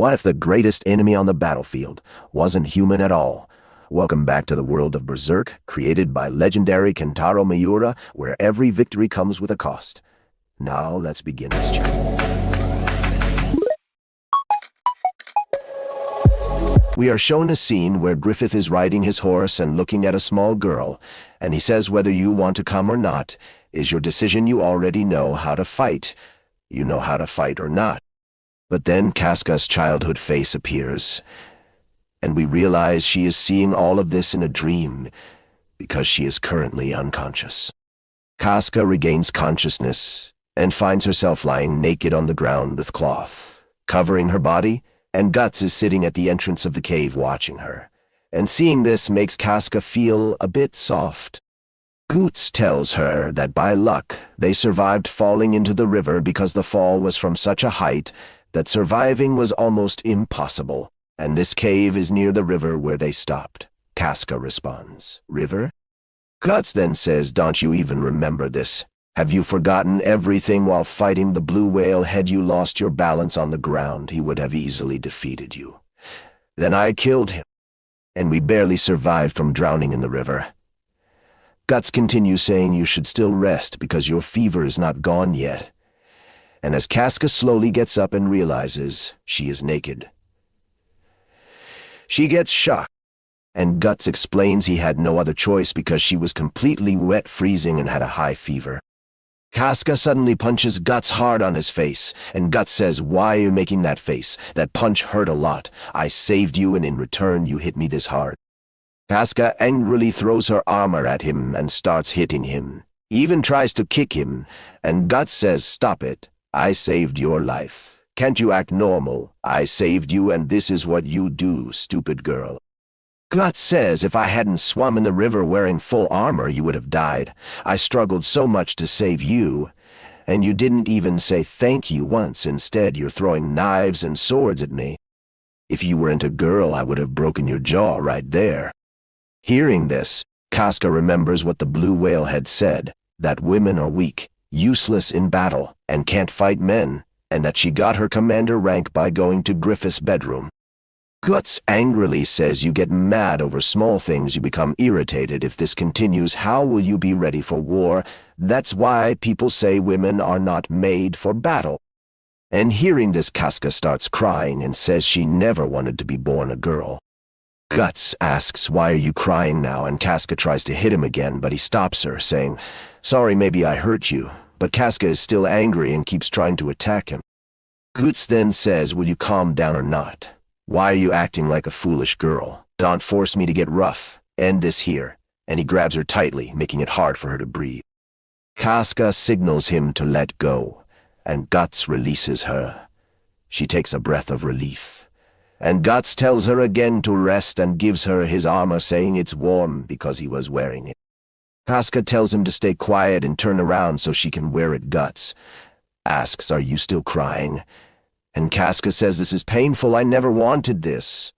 What if the greatest enemy on the battlefield wasn't human at all? Welcome back to the world of Berserk, created by legendary Kentaro Miura, where every victory comes with a cost. Now let's begin this chapter. We are shown a scene where Griffith is riding his horse and looking at a small girl, and he says whether you want to come or not is your decision. You already know how to fight. You know how to fight or not. But then Casca's childhood face appears, and we realize she is seeing all of this in a dream because she is currently unconscious. Casca regains consciousness and finds herself lying naked on the ground with cloth covering her body, and Guts is sitting at the entrance of the cave watching her. And seeing this makes Casca feel a bit soft. Guts tells her that by luck they survived falling into the river because the fall was from such a height that surviving was almost impossible, and this cave is near the river where they stopped. Casca responds, "River?" Guts then says, "Don't you even remember this? Have you forgotten everything while fighting the blue whale? Had you lost your balance on the ground, he would have easily defeated you. Then I killed him, and we barely survived from drowning in the river." Guts continues saying you should still rest because your fever is not gone yet. And as Casca slowly gets up and realizes she is naked, she gets shocked, and Guts explains he had no other choice because she was completely wet, freezing, and had a high fever. Casca suddenly punches Guts hard on his face, and Guts says, "Why are you making that face? That punch hurt a lot. I saved you, and in return you hit me this hard." Casca angrily throws her armor at him and starts hitting him, even tries to kick him, and Guts says, "Stop it. I saved your life. Can't you act normal? I saved you, and this is what you do, stupid girl." Guts says, "If I hadn't swum in the river wearing full armor, you would have died. I struggled so much to save you, and you didn't even say thank you once. Instead, you're throwing knives and swords at me. If you weren't a girl, I would have broken your jaw right there." Hearing this, Casca remembers what the blue whale had said, that women are weak, useless in battle, and can't fight men, and that she got her commander rank by going to Griffith's bedroom. Guts angrily says, "You get mad over small things, you become irritated. If this continues, how will you be ready for war? That's why people say women are not made for battle." And hearing this, Casca starts crying and says she never wanted to be born a girl. Guts asks, "Why are you crying now?" And Casca tries to hit him again, but he stops her, saying, "Sorry, maybe I hurt you." But Casca is still angry and keeps trying to attack him. Guts then says, "Will you calm down or not? Why are you acting like a foolish girl? Don't force me to get rough. End this here." And he grabs her tightly, making it hard for her to breathe. Casca signals him to let go, and Guts releases her. She takes a breath of relief. And Guts tells her again to rest and gives her his armor, saying it's warm because he was wearing it. Casca tells him to stay quiet and turn around so she can wear it. Guts asks, "Are you still crying?" And Casca says, "This is painful. I never wanted this.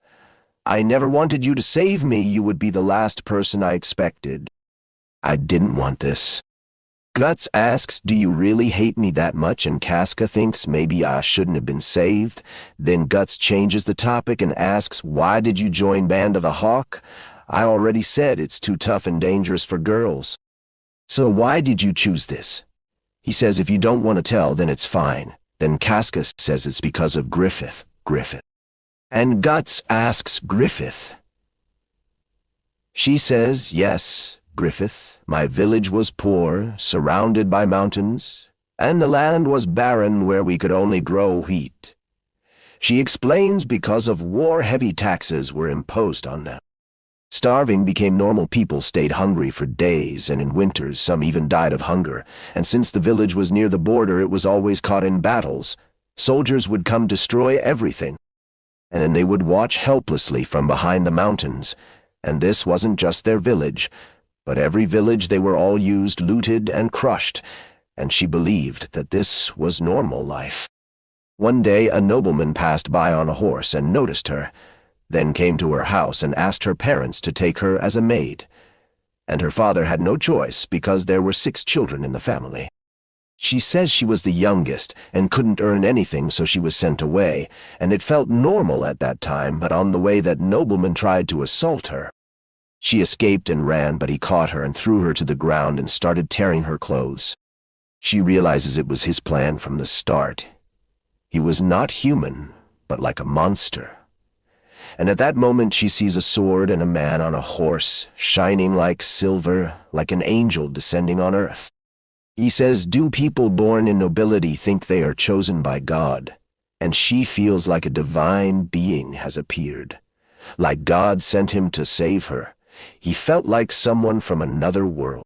I never wanted you to save me. You would be the last person I expected. I didn't want this." Guts asks, "Do you really hate me that much?" And Casca thinks maybe I shouldn't have been saved. Then Guts changes the topic and asks, "Why did you join Band of the Hawk? I already said it's too tough and dangerous for girls. So why did you choose this?" He says, "If you don't want to tell, then it's fine." Then Casca says it's because of Griffith. And Guts asks, "Griffith?" She says, "Yes, Griffith. My village was poor, surrounded by mountains, and the land was barren where we could only grow wheat." She explains because of war, heavy taxes were imposed on them. Starving became normal. People stayed hungry for days, and in winters some even died of hunger. And since the village was near the border, it was always caught in battles. Soldiers would come destroy everything, and then they would watch helplessly from behind the mountains. And this wasn't just their village, but every village. They were all used, looted, and crushed, and she believed that this was normal life. One day a nobleman passed by on a horse and noticed her, then came to her house and asked her parents to take her as a maid. And her father had no choice because there were 6 children in the family. She says she was the youngest and couldn't earn anything, so she was sent away, and it felt normal at that time, but on the way that nobleman tried to assault her. She escaped and ran, but he caught her and threw her to the ground and started tearing her clothes. She realizes it was his plan from the start. He was not human, but like a monster. And at that moment she sees a sword and a man on a horse, shining like silver, like an angel descending on earth. He says, "Do people born in nobility think they are chosen by God?" And she feels like a divine being has appeared. Like God sent him to save her. He felt like someone from another world.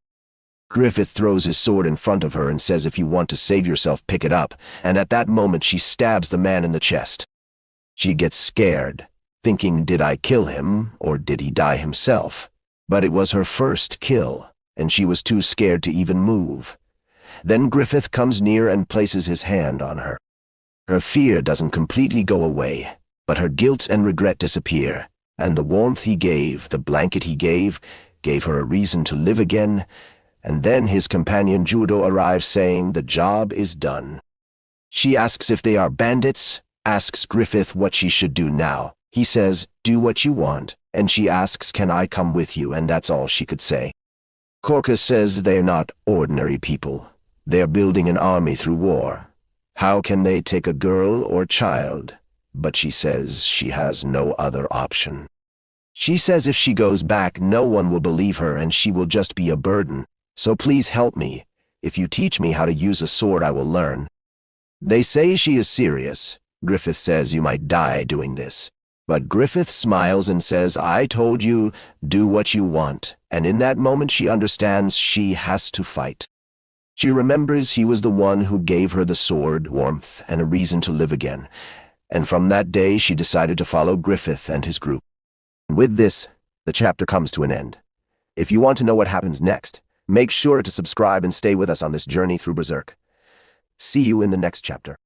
Griffith throws his sword in front of her and says, "If you want to save yourself, pick it up," and at that moment she stabs the man in the chest. She gets scared, thinking, did I kill him, or did he die himself? But it was her first kill, and she was too scared to even move. Then Griffith comes near and places his hand on her. Her fear doesn't completely go away, but her guilt and regret disappear, and the warmth he gave, the blanket he gave her a reason to live again. And then his companion Judeau arrives saying the job is done. She asks if they are bandits, asks Griffith what she should do now. He says, "Do what you want," and she asks, "Can I come with you?" and that's all she could say. Corkus says they're not ordinary people. They're building an army through war. How can they take a girl or child? But she says she has no other option. She says if she goes back, no one will believe her and she will just be a burden. So please help me. If you teach me how to use a sword, I will learn. They say she is serious. Griffith says you might die doing this. But Griffith smiles and says, "I told you, do what you want." And in that moment she understands she has to fight. She remembers he was the one who gave her the sword, warmth, and a reason to live again. And from that day she decided to follow Griffith and his group. With this, the chapter comes to an end. If you want to know what happens next, make sure to subscribe and stay with us on this journey through Berserk. See you in the next chapter.